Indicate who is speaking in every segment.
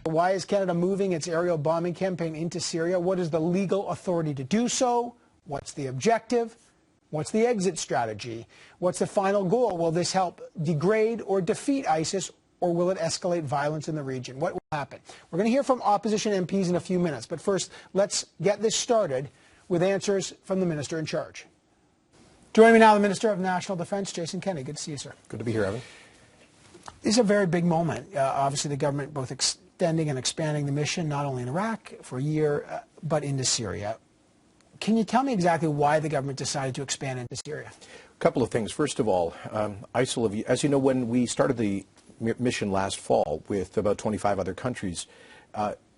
Speaker 1: Why is Canada moving its aerial bombing campaign into Syria? What is the legal authority to do so? What's the objective? What's the exit strategy? What's the final goal? Will this help degrade or defeat ISIS, or will it escalate violence in the region? What will happen? We're going to hear from opposition MPs in a few minutes, but first, let's get this started with answers from the Minister in charge. Joining me now, the Minister of National Defence, Jason Kenney. Good to see you, sir.
Speaker 2: Good to be here, Evan.
Speaker 1: This is a very big moment. Obviously, the government both extending and expanding the mission, not only in Iraq for a year, but into Syria. Can you tell me exactly why the government decided to expand into Syria?
Speaker 2: A couple of things. First of all, ISIL, as you know, when we started the mission last fall with about 25 other countries,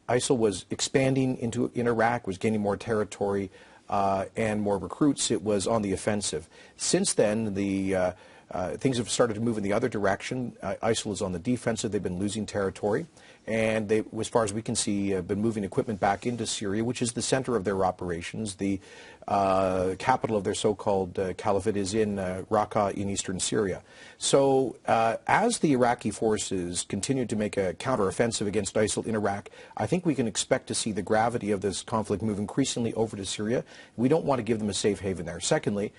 Speaker 2: ISIL was expanding in Iraq, was gaining more territory and more recruits. It was on the offensive. Since then, things have started to move in the other direction. ISIL is on the defensive. They've been losing territory. And they, as far as we can see, have been moving equipment back into Syria, which is the center of their operations. The capital of their so-called caliphate is in Raqqa in eastern Syria. So as the Iraqi forces continue to make a counteroffensive against ISIL in Iraq, I think we can expect to see the gravity of this conflict move increasingly over to Syria. We don't want to give them a safe haven there. Secondly,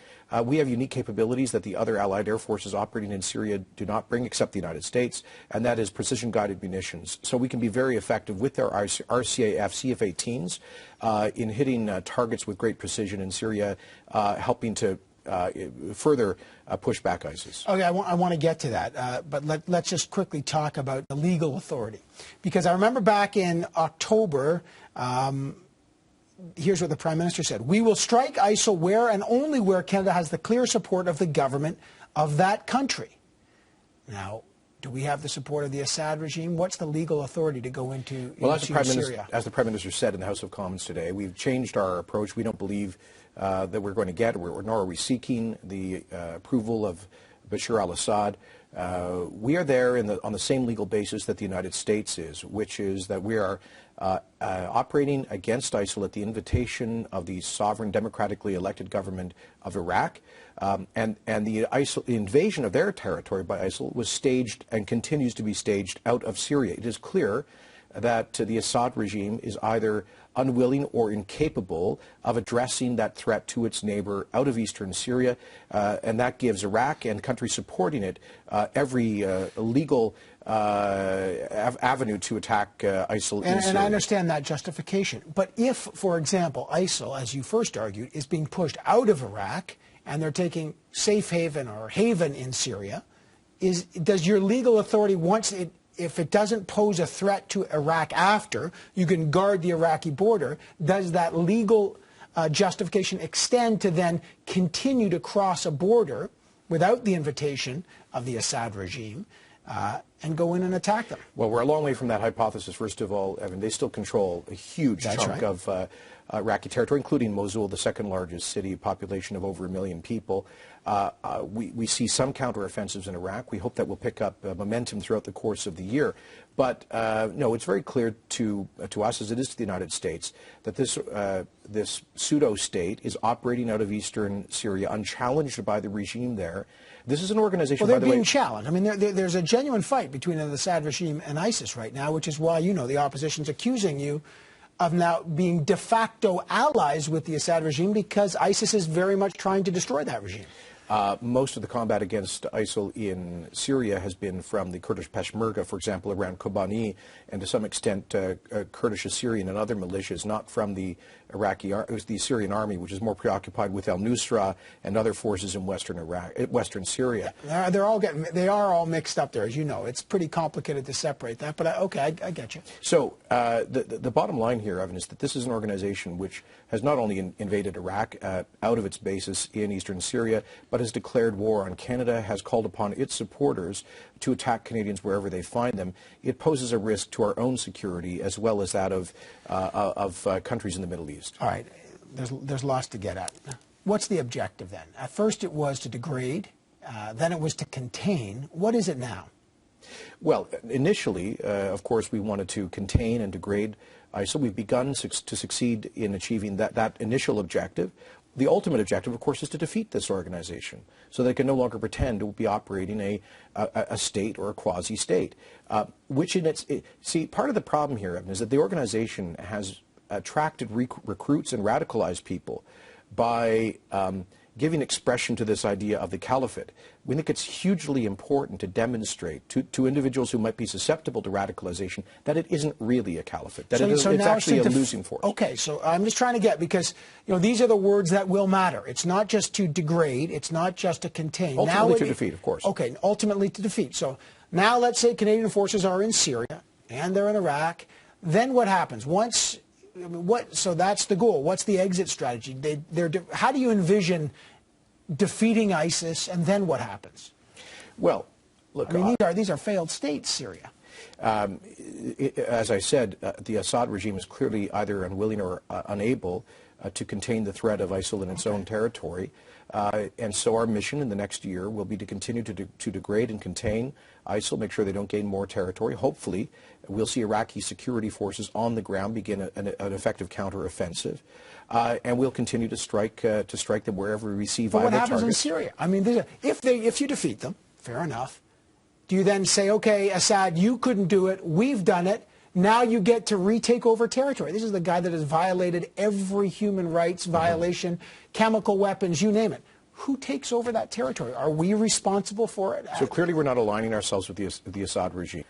Speaker 2: we have unique capabilities that the other allied air forces operating in Syria do not bring, except the United States, and that is precision-guided munitions. So we can be very effective with our RCAF CF-18s in hitting targets with great precision in Syria, helping to further push back ISIS.
Speaker 1: Okay, I want to get to that, but let's just quickly talk about the legal authority. Because I remember back in October, here's what the Prime Minister said: "We will strike ISIL where and only where Canada has the clear support of the government of that country." Now, do we have the support of the Assad regime? What's the legal authority to go into Syria?
Speaker 2: As the Prime Minister said in the House of Commons today, we've changed our approach. We don't believe that we're going to get, nor are we seeking, the approval of Bashar al-Assad. We are there on the same legal basis that the United States is, which is that we are operating against ISIL at the invitation of the sovereign, democratically elected government of Iraq. And the invasion of their territory by ISIL was staged and continues to be staged out of Syria. It is clear that the Assad regime is either unwilling or incapable of addressing that threat to its neighbor out of eastern Syria, and that gives Iraq and countries supporting it every legal avenue to attack ISIL in Syria.
Speaker 1: And I understand that justification. But if, for example, ISIL, as you first argued, is being pushed out of Iraq and they're taking safe haven or haven in Syria, does your legal authority, if it doesn't pose a threat to Iraq after, you can guard the Iraqi border, does that legal justification extend to then continue to cross a border without the invitation of the Assad regime and go in and attack them?
Speaker 2: Well, we're a long way from that hypothesis. First of all, Evan, they still control a huge chunk of Iraqi territory, including Mosul, the second largest city, population of over 1 million people. We see some counteroffensives in Iraq. We hope that will pick up momentum throughout the course of the year. But no, it's very clear to us, as it is to the United States, that this pseudo-state is operating out of eastern Syria, unchallenged by the regime there. This is an organization,
Speaker 1: well,
Speaker 2: by the way...
Speaker 1: They're being challenged. I mean, there's a genuine fight between the Assad regime and ISIS right now, which is why, the opposition's accusing you of now being de facto allies with the Assad regime, because ISIS is very much trying to destroy that regime.
Speaker 2: Most of the combat against ISIL in Syria has been from the Kurdish Peshmerga, for example, around Kobani, and to some extent Kurdish Assyrian and other militias, not from the Syrian army, which is more preoccupied with al-Nusra and other forces in western Syria.
Speaker 1: They are all mixed up there, as you know. It's pretty complicated to separate that, but I get you.
Speaker 2: So the bottom line here, Evan, is that this is an organization which has not only invaded Iraq out of its basis in eastern Syria, but has declared war on Canada, has called upon its supporters to attack Canadians wherever they find them. It poses a risk to our own security as well as that of countries in the Middle East.
Speaker 1: All right. There's lots to get at. What's the objective then? At first it was to degrade, then it was to contain. What is it now?
Speaker 2: Well, initially, of course, we wanted to contain and degrade ISIL. We've begun to succeed in achieving that initial objective. The ultimate objective, of course, is to defeat this organization so they can no longer pretend to be operating a state or a quasi-state. See, part of the problem here, Evan, is that the organization has attracted recruits and radicalized people by giving expression to this idea of the caliphate. We think it's hugely important to demonstrate to individuals who might be susceptible to radicalization that it isn't really a caliphate, that it's actually a losing force.
Speaker 1: Okay, so I'm just trying to get, because these are the words that will matter. It's not just to degrade, it's not just to contain.
Speaker 2: Ultimately to defeat, of course.
Speaker 1: Okay, ultimately to defeat. So now let's say Canadian forces are in Syria and they're in Iraq. Then what happens? So that's the goal. What's the exit strategy? How do you envision defeating ISIS, and then what happens?
Speaker 2: Well, look,
Speaker 1: I mean, these are failed states, Syria.
Speaker 2: As I said, the Assad regime is clearly either unwilling or unable to contain the threat of ISIL in its own territory. And so our mission in the next year will be to continue to degrade and contain ISIL, make sure they don't gain more territory. Hopefully, we'll see Iraqi security forces on the ground begin an effective counteroffensive. And we'll continue to strike them wherever we receive viable targets.
Speaker 1: But what happens in Syria? I mean, if you defeat them, fair enough. Do you then say, okay, Assad, you couldn't do it, we've done it, now you get to retake over territory? This is the guy that has violated every human rights violation, chemical weapons, you name it. Who takes over that territory? Are we responsible for it?
Speaker 2: So clearly we're not aligning ourselves with the Assad regime.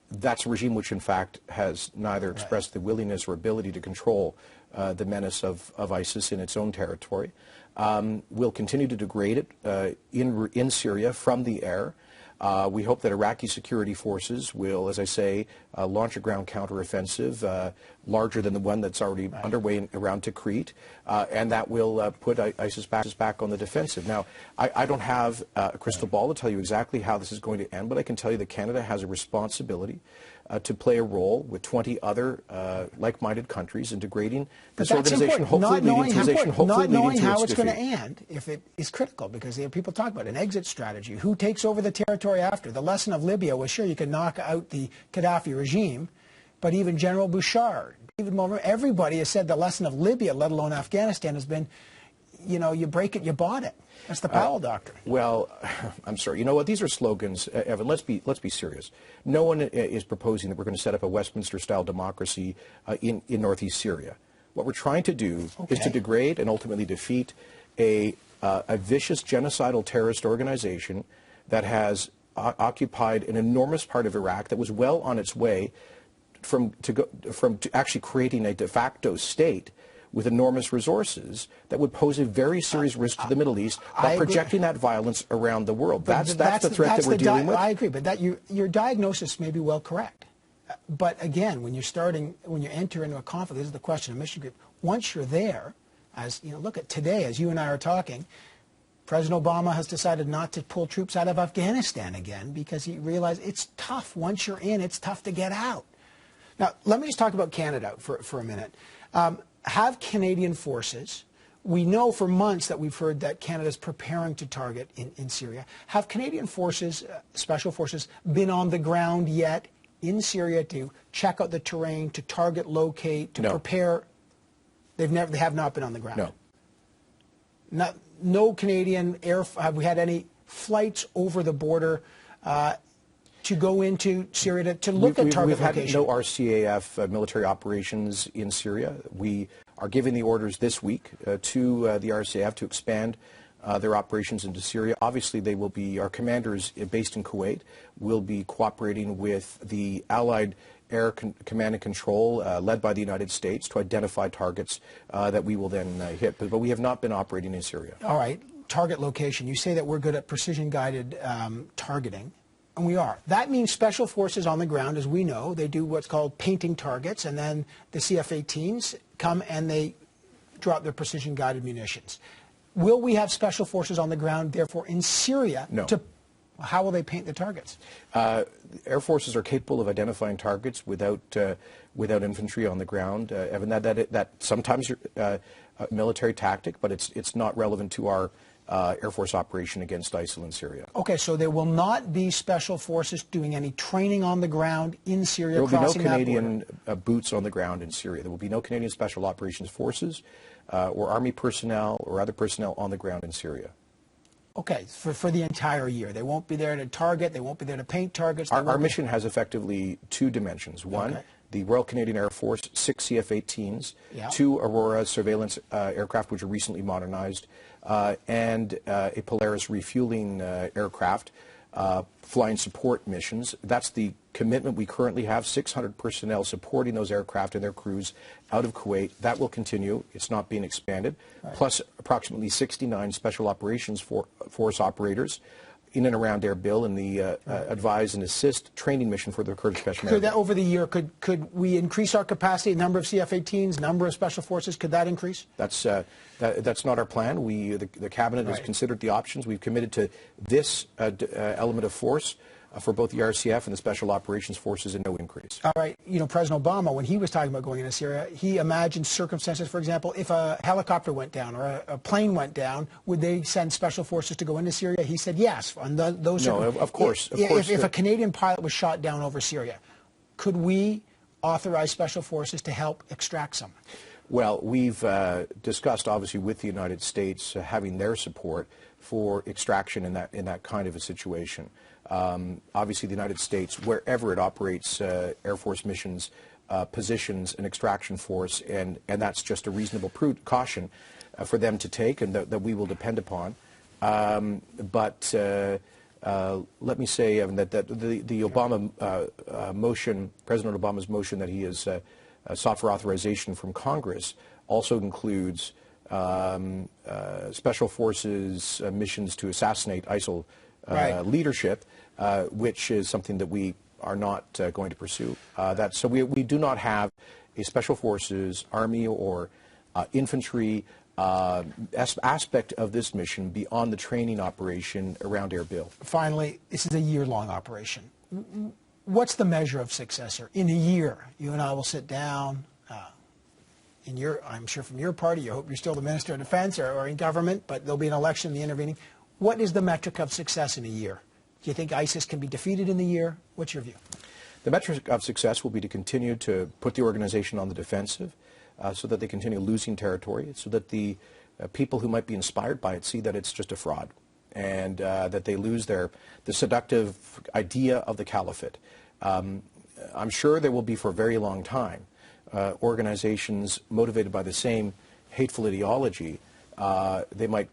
Speaker 2: That's a regime which, in fact, has neither expressed the willingness or ability to control the menace of ISIS in its own territory. We'll continue to degrade it in Syria from the air. We hope that Iraqi security forces will, as I say, launch a ground counteroffensive larger than the one that's already underway around Tikrit, and that will put ISIS back on the defensive. Now, I don't have a crystal ball to tell you exactly how this is going to end, but I can tell you that Canada has a responsibility to play a role with 20 other like-minded countries in degrading this organization, hopefully leading to its defeat.
Speaker 1: Not knowing how it's going to end, if it is critical, because people talk about an exit strategy. Who takes over the territory after? The lesson of Libya was, sure, you can knock out the Gaddafi regime, but even General Bouchard, everybody has said the lesson of Libya, let alone Afghanistan, has been, you break it, you bought it. That's the Powell doctrine.
Speaker 2: Well, I'm sorry. You know what? These are slogans, Evan. Let's be serious. No one is proposing that we're going to set up a Westminster-style democracy in northeast Syria. What we're trying to do is to degrade and ultimately defeat a vicious genocidal terrorist organization that has occupied an enormous part of Iraq, that was well on its way to actually creating a de facto state with enormous resources that would pose a very serious risk to the Middle East by projecting that violence around the world. That's the threat that we're dealing with.
Speaker 1: I agree, but your diagnosis may be well correct. But again, when you enter into a conflict, this is the question of mission group. Once you're there, look at today, as you and I are talking, President Obama has decided not to pull troops out of Afghanistan again because he realized it's tough. Once you're in, it's tough to get out. Now, let me just talk about Canada for a minute. Have Canadian forces, we know for months that we've heard that Canada's preparing to target in Syria. Have Canadian forces, special forces, been on the ground yet in Syria to check out the terrain, to target, locate, to prepare? They have not been on the ground.
Speaker 2: No.
Speaker 1: No Canadian have we had any flights over the border to go into Syria to look at target location?
Speaker 2: We've had no RCAF military operations in Syria. We are giving the orders this week to the RCAF to expand their operations into Syria. Obviously, they will be, our commanders based in Kuwait will be cooperating with the Allied Air Command and Control led by the United States to identify targets that we will then hit. But we have not been operating in Syria.
Speaker 1: All right. Target location. You say that we're good at precision-guided targeting. And we are. That means special forces on the ground, as we know, they do what's called painting targets, and then the CF-18s come and they drop their precision-guided munitions. Will we have special forces on the ground, therefore, in Syria?
Speaker 2: No.
Speaker 1: How will they paint the targets?
Speaker 2: Air forces are capable of identifying targets without infantry on the ground. Evan, that sometimes a military tactic, but it's not relevant to our Air Force operation against ISIL in Syria.
Speaker 1: Okay, so there will not be special forces doing any training on the ground in Syria.
Speaker 2: There will be no Canadian boots on the ground in Syria. There will be no Canadian Special Operations Forces. or Army personnel or other personnel on the ground in Syria.
Speaker 1: Okay, for the entire year. They won't be there to target, they won't be there to paint targets.
Speaker 2: Our mission has effectively two dimensions. One, the Royal Canadian Air Force, 6 CF-18s, 2 Aurora surveillance aircraft, which are recently modernized, and a Polaris refueling aircraft, flying support missions. That's the commitment we currently have, 600 personnel supporting those aircraft and their crews out of Kuwait. That will continue. It's not being expanded. Right. Plus approximately 69 Special Operations Force operators in and around Erbil in the advise and assist training mission for the Kurdish Peshmerga.
Speaker 1: Could that, over the year, could we increase our capacity, number of CF-18s, number of special forces? Could that increase?
Speaker 2: That's not our plan. The cabinet has considered the options. We've committed to this element of force for both the RCF and the Special Operations Forces and no increase.
Speaker 1: All right. You know, President Obama, when he was talking about going into Syria, he imagined circumstances, for example, if a helicopter went down or a plane went down, would they send special forces to go into Syria? He said yes. On those
Speaker 2: no, of course.
Speaker 1: If a Canadian pilot was shot down over Syria, could we authorize special forces to help extract someone?
Speaker 2: Well, we've discussed, obviously, with the United States having their support for extraction in that kind of a situation. Obviously, the United States, wherever it operates Air Force missions, positions an extraction force, and that's just a reasonable caution for them to take, and that we will depend upon. But let me say, Evan, that the Obama motion, President Obama's motion that he has sought for authorization from Congress, also includes special forces missions to assassinate ISIL leadership, which is something that we are not going to pursue. So we do not have a special forces, army, or infantry aspect of this mission beyond the training operation around Erbil.
Speaker 1: Finally, this is a year-long operation. What's the measure of success here? In a year, you and I will sit down. I'm sure from your party, you hope you're still the Minister of Defense or in government, but there'll be an election in the intervening. What is the metric of success in a year? Do you think ISIS can be defeated in the year? What's your view?
Speaker 2: The metric of success will be to continue to put the organization on the defensive so that they continue losing territory, so that the people who might be inspired by it see that it's just a fraud, and that they lose the seductive idea of the caliphate. I'm sure there will be for a very long time organizations motivated by the same hateful ideology. They might,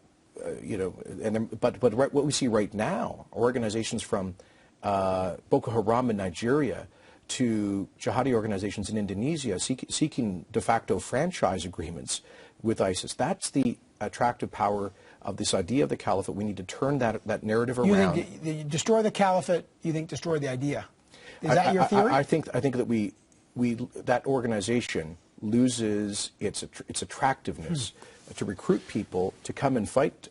Speaker 2: but what we see right now are organizations from Boko Haram in Nigeria to jihadi organizations in Indonesia seeking de facto franchise agreements with ISIS. That's the attractive power of this idea of the caliphate. We need to turn that narrative around.
Speaker 1: You think destroy the caliphate, you think destroy the idea? Is that your theory?
Speaker 2: I think that that organization loses its attractiveness to recruit people to come and fight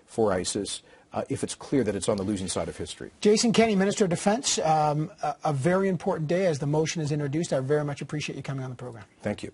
Speaker 2: for ISIS if it's clear that it's on the losing side of history.
Speaker 1: Jason Kenney, Minister of Defense, a very important day as the motion is introduced. I very much appreciate you coming on the program.
Speaker 2: Thank you.